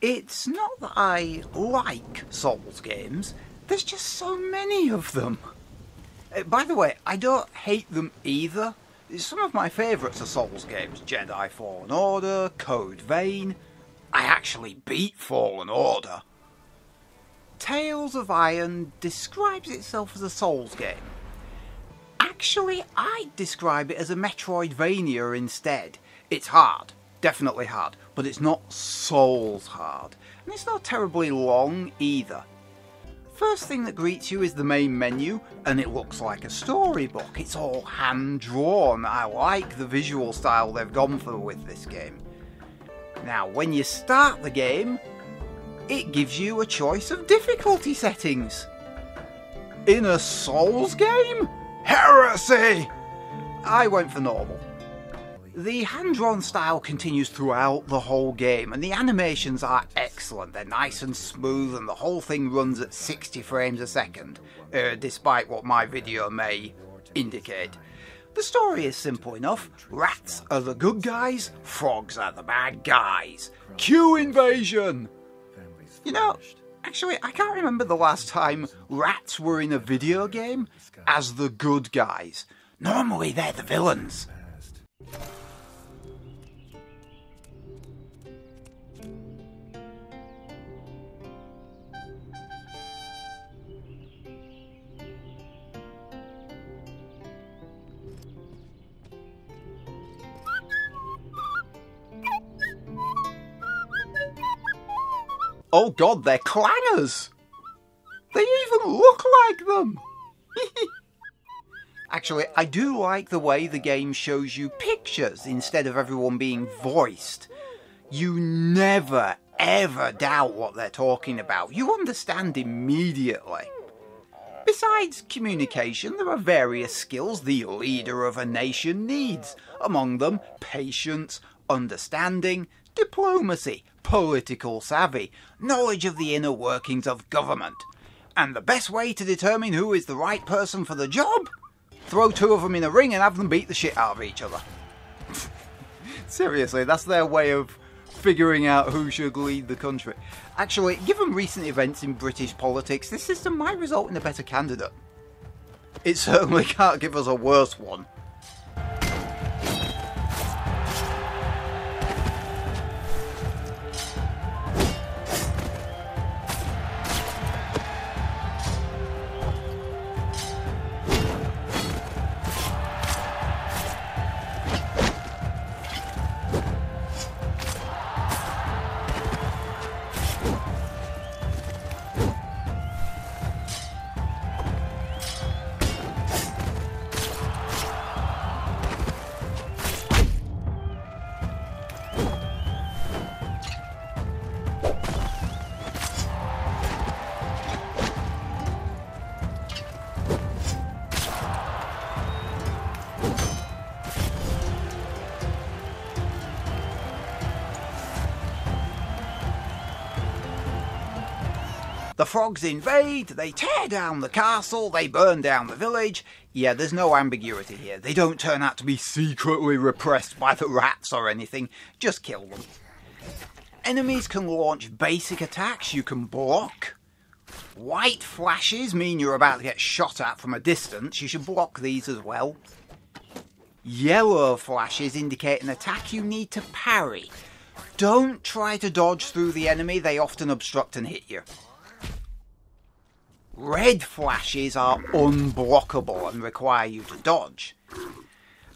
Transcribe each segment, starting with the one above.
It's not that I like Souls games, there's just so many of them. By the way, I don't hate them either. Some of my favourites are Souls games: Jedi Fallen Order, Code Vein. I actually beat Fallen Order. Tales of Iron describes itself as a Souls game. Actually, I'd describe it as a Metroidvania instead. It's hard. Definitely hard, but it's not Souls hard, and it's not terribly long either. First thing that greets you is the main menu, and it looks like a storybook. It's all hand-drawn. I like the visual style they've gone for with this game. Now, when you start the game, it gives you a choice of difficulty settings. In a Souls game? Heresy! I went for normal. The hand-drawn style continues throughout the whole game, and the animations are excellent. They're nice and smooth, and the whole thing runs at 60 frames a second, despite what my video may indicate. The story is simple enough. Rats are the good guys, frogs are the bad guys. Q invasion! You know, actually, I can't remember the last time rats were in a video game as the good guys. Normally they're the villains. Oh god, they're clangers! They even look like them! Actually, I do like the way the game shows you pictures instead of everyone being voiced. You never, ever doubt what they're talking about. You understand immediately. Besides communication, there are various skills the leader of a nation needs. Among them, patience, understanding, diplomacy, political savvy, knowledge of the inner workings of government. And the best way to determine who is the right person for the job? Throw two of them in a ring and have them beat the shit out of each other. Seriously, that's their way of figuring out who should lead the country. Actually, given recent events in British politics, this system might result in a better candidate. It certainly can't give us a worse one. The frogs invade, they tear down the castle, they burn down the village. Yeah, there's no ambiguity here. They don't turn out to be secretly repressed by the rats or anything. Just kill them. Enemies can launch basic attacks you can block. White flashes mean you're about to get shot at from a distance. You should block these as well. Yellow flashes indicate an attack you need to parry. Don't try to dodge through the enemy, they often obstruct and hit you. Red flashes are unblockable and require you to dodge.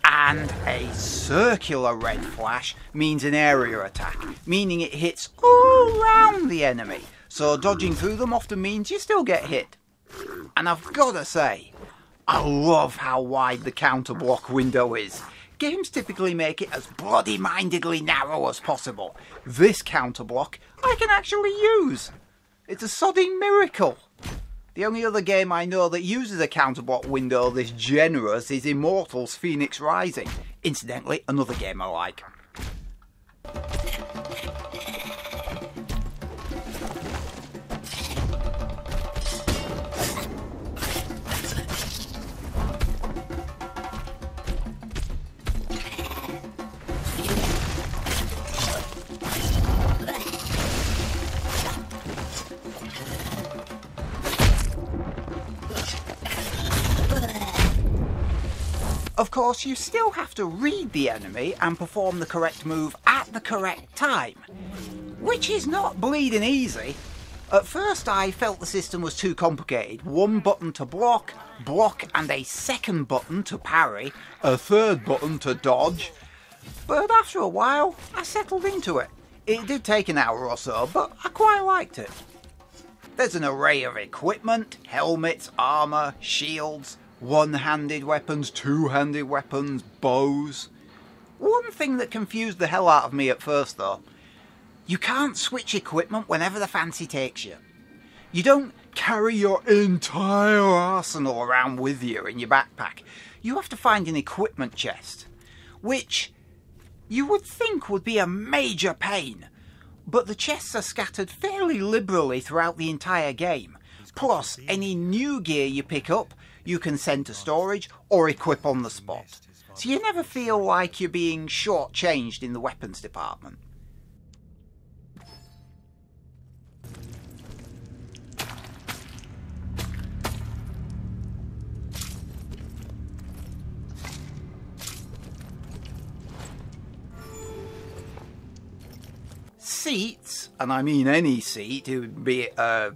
And a circular red flash means an area attack, meaning it hits all around the enemy. So dodging through them often means you still get hit. And I've got to say, I love how wide the counter block window is. Games typically make it as bloody-mindedly narrow as possible. This counter block I can actually use. It's a sodding miracle. The only other game I know that uses a counterblock window this generous is Immortals Phoenix Rising. Incidentally, another game I like. Of course, you still have to read the enemy and perform the correct move at the correct time, which is not bleeding easy. At first I felt the system was too complicated. One button to block, and a second button to parry, a third button to dodge. But after a while, I settled into it. It did take an hour or so, but I quite liked it. There's an array of equipment, helmets, armour, shields, one-handed weapons, two-handed weapons, bows. One thing that confused the hell out of me at first though, you can't switch equipment whenever the fancy takes you. You don't carry your entire arsenal around with you in your backpack. You have to find an equipment chest, which you would think would be a major pain, but the chests are scattered fairly liberally throughout the entire game. Plus, any new gear you pick up, you can send to storage or equip on the spot. So you never feel like you're being shortchanged in the weapons department. Seats, and I mean any seat, it would be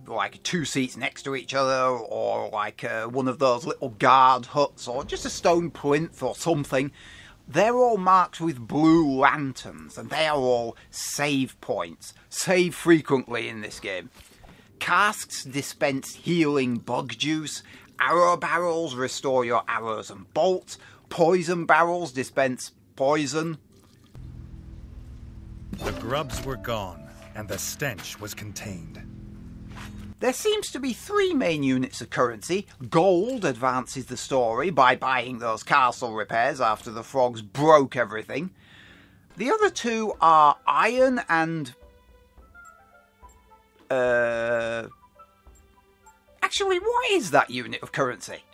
like two seats next to each other, or like one of those little guard huts, or just a stone plinth or something. They're all marked with blue lanterns, and they are all save points. Save frequently in this game. Casks dispense healing bug juice. Arrow barrels restore your arrows and bolts. Poison barrels dispense poison. The grubs were gone, and the stench was contained. There seems to be three main units of currency. Gold advances the story by buying those castle repairs after the frogs broke everything. The other two are iron and... Actually, what is that unit of currency?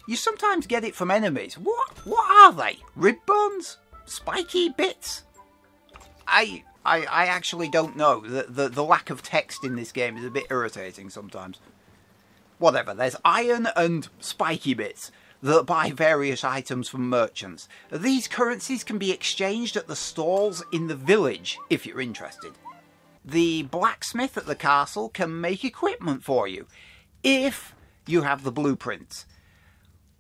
You sometimes get it from enemies. What are they? Rib bones? Spiky bits? I actually don't know. The lack of text in this game is a bit irritating sometimes. Whatever, there's iron and spiky bits that buy various items from merchants. These currencies can be exchanged at the stalls in the village, if you're interested. The blacksmith at the castle can make equipment for you, if you have the blueprints.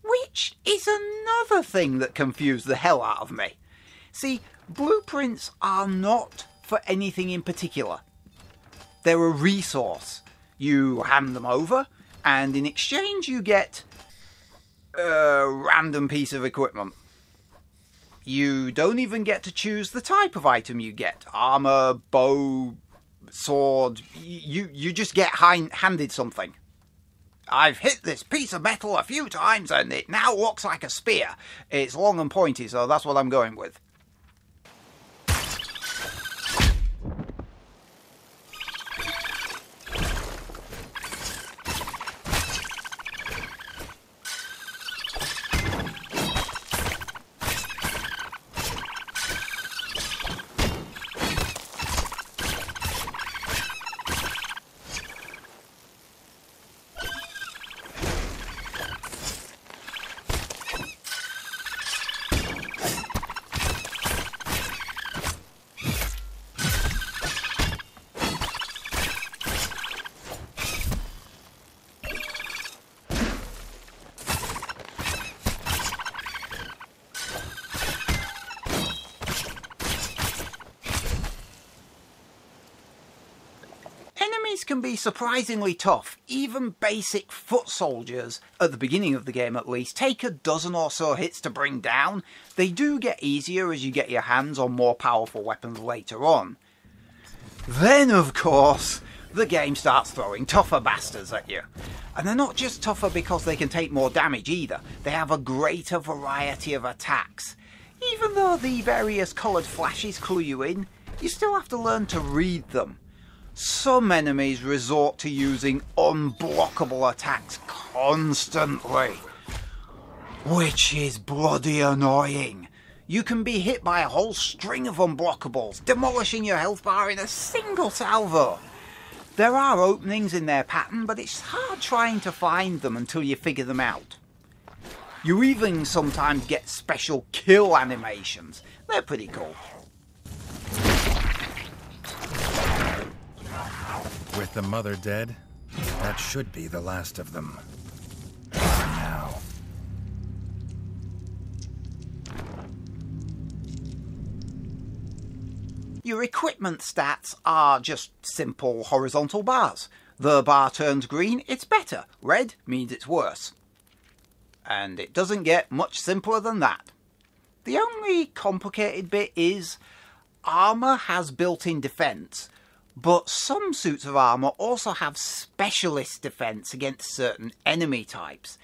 Which is another thing that confused the hell out of me. See, blueprints are not for anything in particular. They're a resource. You hand them over, and in exchange you get a random piece of equipment. You don't even get to choose the type of item you get. Armour, bow, sword. You just get handed something. I've hit this piece of metal a few times and it now looks like a spear. It's long and pointy, so that's what I'm going with. Enemies can be surprisingly tough. Even basic foot soldiers, at the beginning of the game at least, take a dozen or so hits to bring down. They do get easier as you get your hands on more powerful weapons later on. Then, of course, the game starts throwing tougher bastards at you. And they're not just tougher because they can take more damage either, they have a greater variety of attacks. Even though the various coloured flashes clue you in, you still have to learn to read them. Some enemies resort to using unblockable attacks constantly, which is bloody annoying. You can be hit by a whole string of unblockables, demolishing your health bar in a single salvo. There are openings in their pattern, but it's hard trying to find them until you figure them out. You even sometimes get special kill animations. They're pretty cool. With the mother dead, that should be the last of them. For now. Your equipment stats are just simple horizontal bars. The bar turns green, it's better. Red means it's worse. And it doesn't get much simpler than that. The only complicated bit is armour has built-in defence, but some suits of armour also have specialist defence against certain enemy types.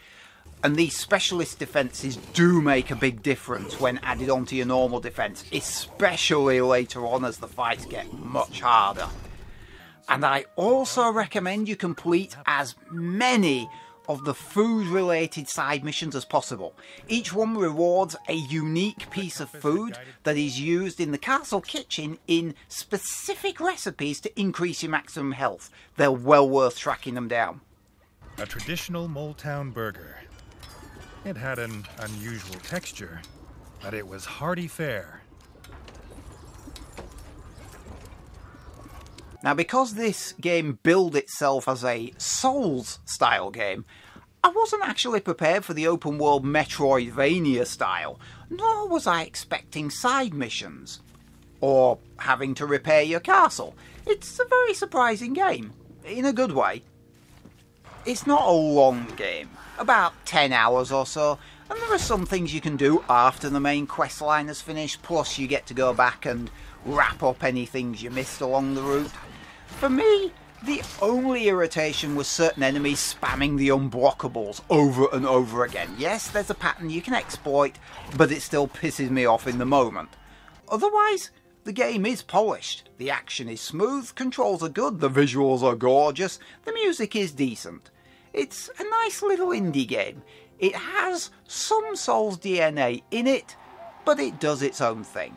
And these specialist defences do make a big difference when added onto your normal defence, especially later on as the fights get much harder. And I also recommend you complete as many of the food-related side missions as possible. Each one rewards a unique piece of food that is used in the castle kitchen in specific recipes to increase your maximum health. They're well worth tracking them down. A traditional Moletown burger. It had an unusual texture, but it was hearty fare. Now, because this game billed itself as a Souls-style game, I wasn't actually prepared for the open-world Metroidvania style, nor was I expecting side missions, or having to repair your castle. It's a very surprising game, in a good way. It's not a long game, about 10 hours or so, and there are some things you can do after the main questline has finished, plus you get to go back and wrap up any things you missed along the route. For me, the only irritation was certain enemies spamming the unblockables over and over again. Yes, there's a pattern you can exploit, but it still pisses me off in the moment. Otherwise, the game is polished, the action is smooth, controls are good, the visuals are gorgeous, the music is decent. It's a nice little indie game. It has some Souls DNA in it, but it does its own thing.